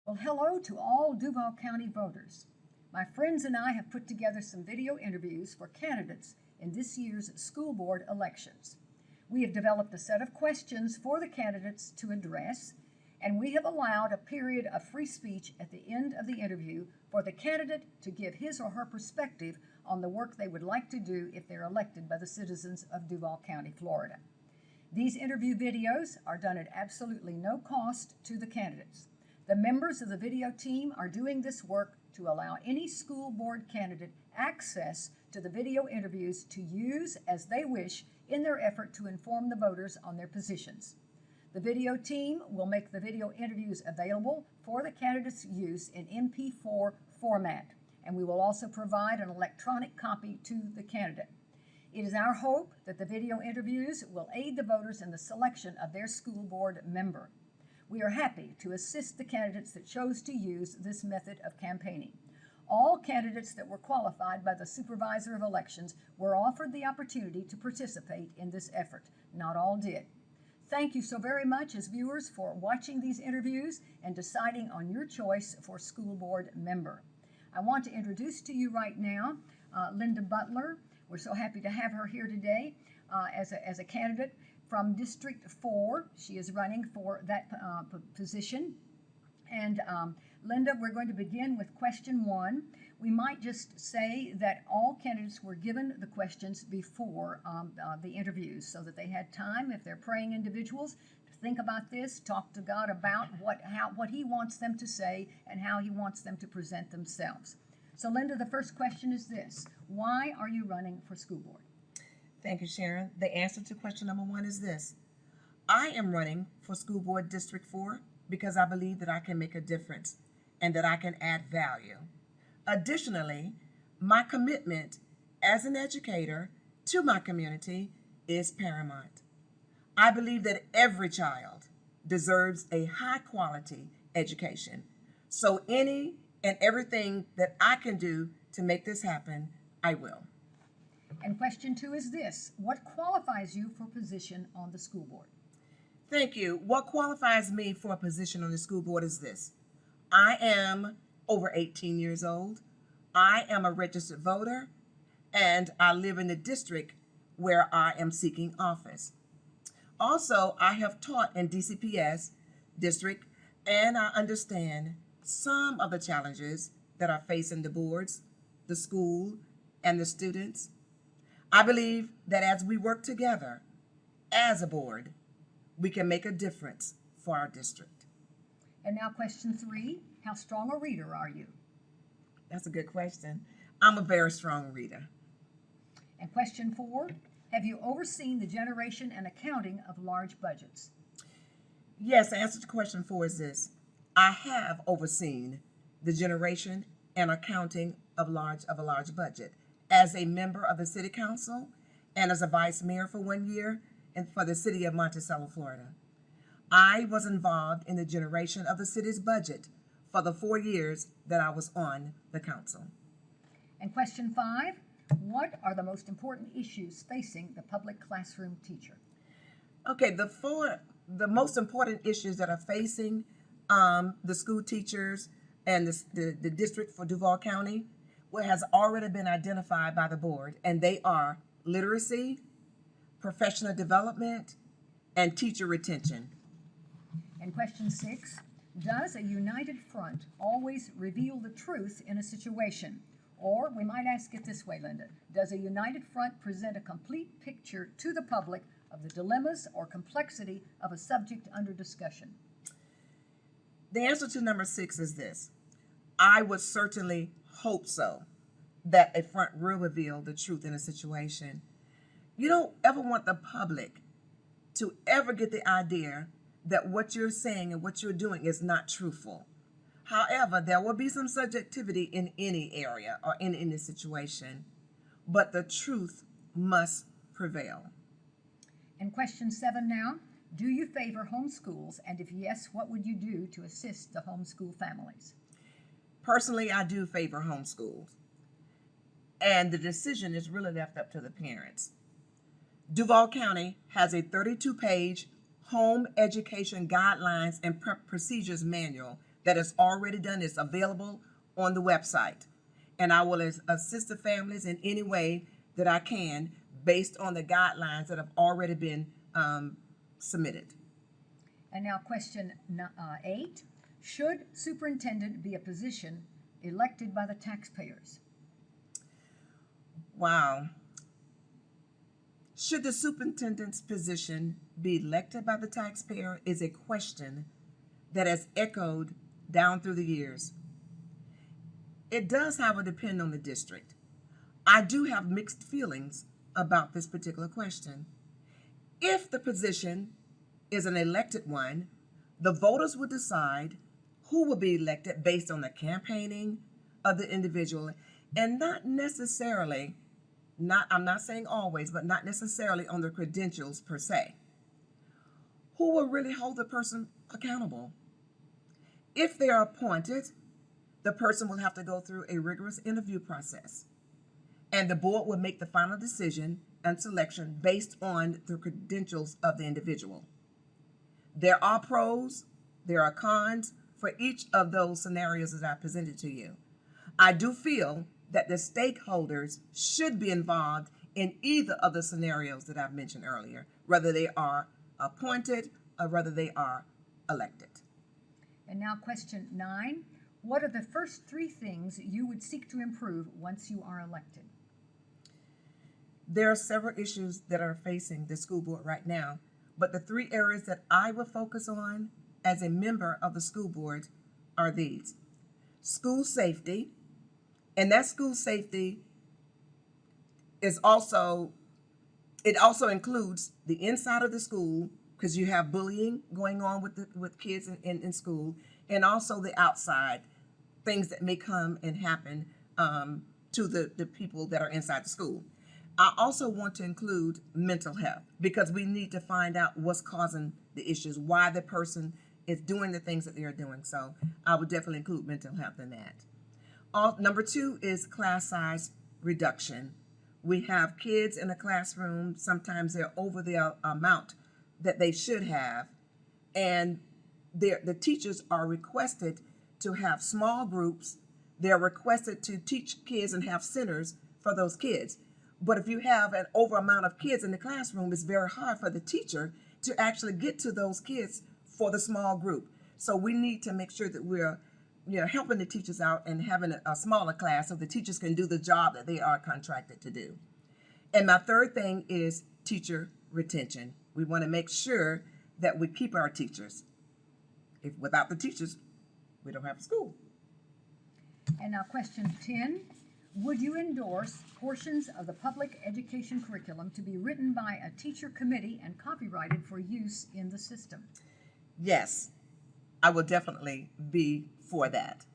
Well, hello to all Duval County voters. My friends and I have put together some video interviews for candidates in this year's school board elections. We have developed a set of questions for the candidates to address, and we have allowed a period of free speech at the end of the interview for the candidate to give his or her perspective on the work they would like to do if they're elected by the citizens of Duval County, Florida. These interview videos are done at absolutely no cost to the candidates. The members of the video team are doing this work to allow any school board candidate access to the video interviews to use as they wish in their effort to inform the voters on their positions. The video team will make the video interviews available for the candidates' use in MP4 format, and we will also provide an electronic copy to the candidate. It is our hope that the video interviews will aid the voters in the selection of their school board member. We are happy to assist the candidates that chose to use this method of campaigning. All candidates that were qualified by the Supervisor of Elections were offered the opportunity to participate in this effort. Not all did. Thank you so very much as viewers for watching these interviews and deciding on your choice for school board member. I want to introduce to you right now Linda Butler. We're so happy to have her here today as a candidate from District 4. She is running for that position. And Linda, we're going to begin with question 1. We might just say that all candidates were given the questions before the interviews so that they had time, if they're praying individuals, to think about this, talk to God about what He wants them to say and how He wants them to present themselves. So Linda, the first question is this: why are you running for school board? Thank you, Sharon. The answer to question number 1 is this: I am running for school board District 4 because I believe that I can make a difference and that I can add value. Additionally, my commitment as an educator to my community is paramount. I believe that every child deserves a high-quality education. So any and everything that I can do to make this happen, I will. And question 2 is this: what qualifies you for position on the school board? Thank you. What qualifies me for a position on the school board is this: I am over 18 years old. I am a registered voter, and I live in the district where I am seeking office. Also, I have taught in DCPS district, and I understand some of the challenges that are facing the boards, the school, and the students. I believe that as we work together as a board, we can make a difference for our district. And now question 3, how strong a reader are you? That's a good question. I'm a very strong reader. And question 4, have you overseen the generation and accounting of large budgets? Yes, the answer to question 4 is this: I have overseen the generation and accounting of a large budget as a member of the City Council and as a Vice Mayor for 1 year and for the City of Monticello, Florida. I was involved in the generation of the city's budget for the 4 years that I was on the council. And question 5, what are the most important issues facing the public classroom teacher? Okay, the most important issues that are facing the school teachers and the district for Duval County, what has already been identified by the board, and they are literacy, professional development, and teacher retention. And question 6, does a united front always reveal the truth in a situation? Or we might ask it this way, Linda: does a united front present a complete picture to the public of the dilemmas or complexity of a subject under discussion? The answer to number 6 is this: I would certainly hope so, that a front will reveal the truth in a situation. You don't ever want the public to ever get the idea that what you're saying and what you're doing is not truthful. However, there will be some subjectivity in any area or in any situation, but the truth must prevail. And question 7 now, do you favor homeschools? And if yes, what would you do to assist the homeschool families? Personally, I do favor homeschools, and the decision is really left up to the parents. Duval County has a 32-page home education guidelines and procedures manual that is already done. It's available on the website. And I will assist the families in any way that I can based on the guidelines that have already been submitted. And now question 8. Should superintendent be a position elected by the taxpayers? Wow. Should the superintendent's position be elected by the taxpayer is a question that has echoed down through the years. It does, however, depend on the district. I do have mixed feelings about this particular question. If the position is an elected one, the voters will decide who will be elected based on the campaigning of the individual, and not necessarily, I'm not saying always, but not necessarily on the credentials per se. Who will really hold the person accountable? If they are appointed, the person will have to go through a rigorous interview process, and the board will make the final decision and selection based on the credentials of the individual. There are pros, there are cons for each of those scenarios that I presented to you. I do feel that the stakeholders should be involved in either of the scenarios that I've mentioned earlier, whether they are appointed or whether they are elected. And now question 9. What are the first 3 things you would seek to improve once you are elected? There are several issues that are facing the school board right now, but the 3 areas that I will focus on as a member of the school board are these. School safety, and that school safety is also includes the inside of the school, because you have bullying going on with kids in school, and also the outside things that may come and happen to the people that are inside the school. I also want to include mental health, because we need to find out what's causing the issues, why the person is doing the things that they are doing. So I would definitely include mental health in that. Number 2 is class size reduction. We have kids in a classroom, sometimes they're over the amount that they should have, and the teachers are requested to have small groups. They're requested to teach kids and have centers for those kids. But if you have an over amount of kids in the classroom, it's very hard for the teacher to actually get to those kids for the small group. So we need to make sure that we're helping the teachers out and having a smaller class so the teachers can do the job that they are contracted to do. And my third thing is teacher retention. We want to make sure that we keep our teachers. If without the teachers, we don't have a school. And now question 10. Would you endorse portions of the public education curriculum to be written by a teacher committee and copyrighted for use in the system? Yes, I would definitely be for that.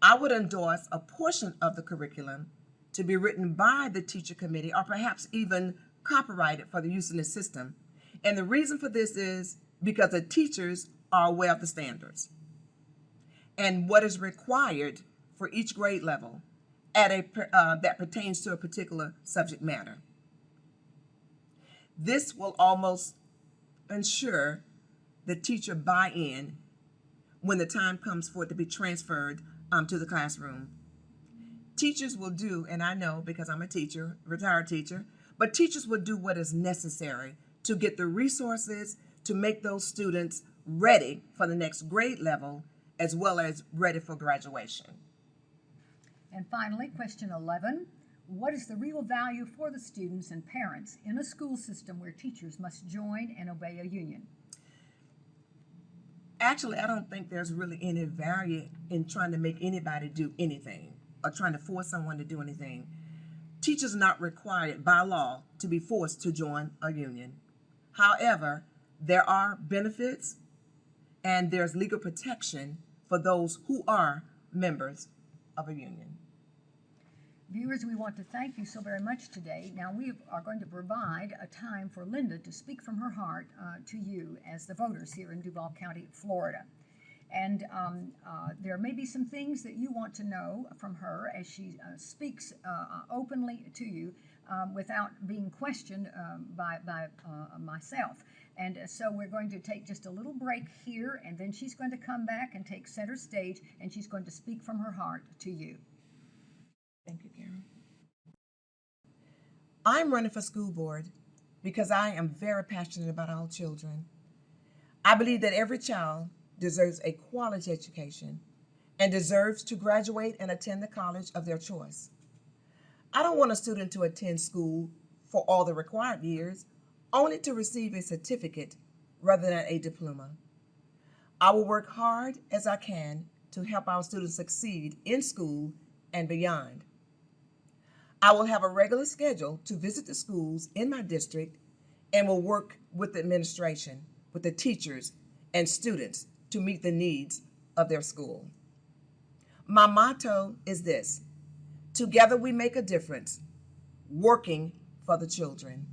I would endorse a portion of the curriculum to be written by the teacher committee, or perhaps even copyrighted for the use in the system. And the reason for this is because the teachers are aware of the standards and what is required for each grade level that pertains to a particular subject matter. This will almost ensure the teacher buy-in when the time comes for it to be transferred to the classroom. Teachers will do, and I know because I'm a teacher, retired teacher, but teachers will do what is necessary to get the resources to make those students ready for the next grade level, as well as ready for graduation. And finally, question 11. What is the real value for the students and parents in a school system where teachers must join and obey a union? Actually, I don't think there's really any value in trying to make anybody do anything or trying to force someone to do anything. Teachers are not required by law to be forced to join a union. However, there are benefits and there's legal protection for those who are members of a union. Viewers, we want to thank you so very much today. Now we are going to provide a time for Linda to speak from her heart to you as the voters here in Duval County, Florida. And there may be some things that you want to know from her as she speaks openly to you. without being questioned by myself. And so we're going to take just a little break here, and then she's going to come back and take center stage, and she's going to speak from her heart to you. Thank you, Karen. I'm running for school board because I am very passionate about our children. I believe that every child deserves a quality education and deserves to graduate and attend the college of their choice. I don't want a student to attend school for all the required years, only to receive a certificate rather than a diploma. I will work hard as I can to help our students succeed in school and beyond. I will have a regular schedule to visit the schools in my district and will work with the administration, with the teachers and students to meet the needs of their school. My motto is this: together we make a difference, working for the children.